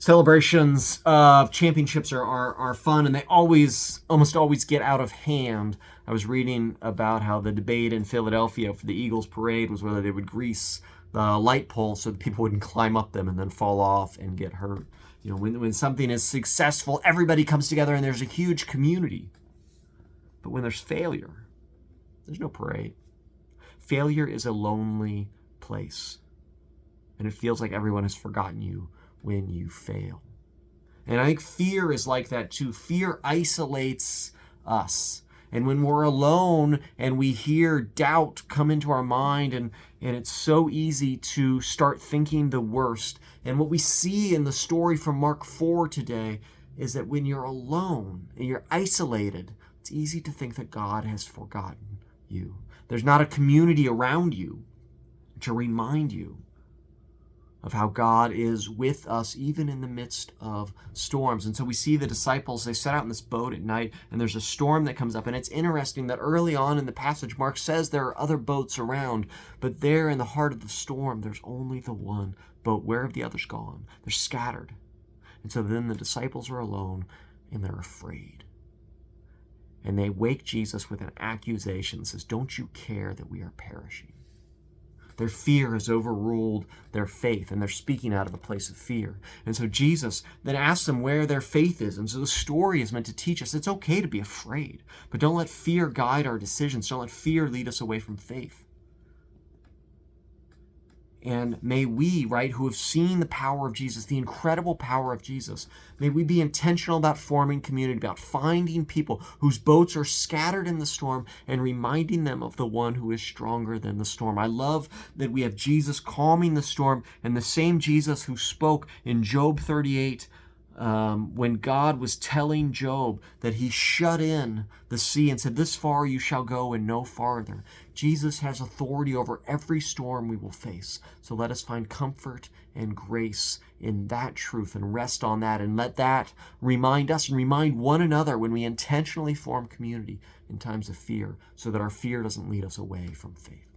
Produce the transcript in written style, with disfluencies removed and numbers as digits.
Celebrations of championships are fun, and they almost always get out of hand. I was reading about how the debate in Philadelphia for the Eagles parade was whether they would grease the light poles so that people wouldn't climb up them and then fall off and get hurt. When something is successful, everybody comes together and there's a huge community. But when there's failure, there's no parade. Failure is a lonely place, and it feels like everyone has forgotten you when you fail. And I think fear is like that too. Fear isolates us. And when we're alone and we hear doubt come into our mind, and it's so easy to start thinking the worst. And what we see in the story from Mark 4 today is that when you're alone and you're isolated, it's easy to think that God has forgotten you. There's not a community around you to remind you of how God is with us even in the midst of storms. And so we see the disciples, they set out in this boat at night, and there's a storm that comes up. And it's interesting that early on in the passage, Mark says there are other boats around, but there in the heart of the storm, there's only the one boat. Where have the others gone? They're scattered. And so then the disciples are alone, and they're afraid. And they wake Jesus with an accusation that says, "Don't you care that we are perishing?" Their fear has overruled their faith, and they're speaking out of a place of fear. And so Jesus then asks them where their faith is. And so the story is meant to teach us it's okay to be afraid, but don't let fear guide our decisions. Don't let fear lead us away from faith. And may we, who have seen the power of Jesus, the incredible power of Jesus, may we be intentional about forming community, about finding people whose boats are scattered in the storm and reminding them of the one who is stronger than the storm. I love that we have Jesus calming the storm, and the same Jesus who spoke in Job 38 when God was telling Job that he shut in the sea and said, "This far you shall go and no farther." Jesus has authority over every storm we will face. So let us find comfort and grace in that truth and rest on that, and let that remind us and remind one another when we intentionally form community in times of fear, so that our fear doesn't lead us away from faith.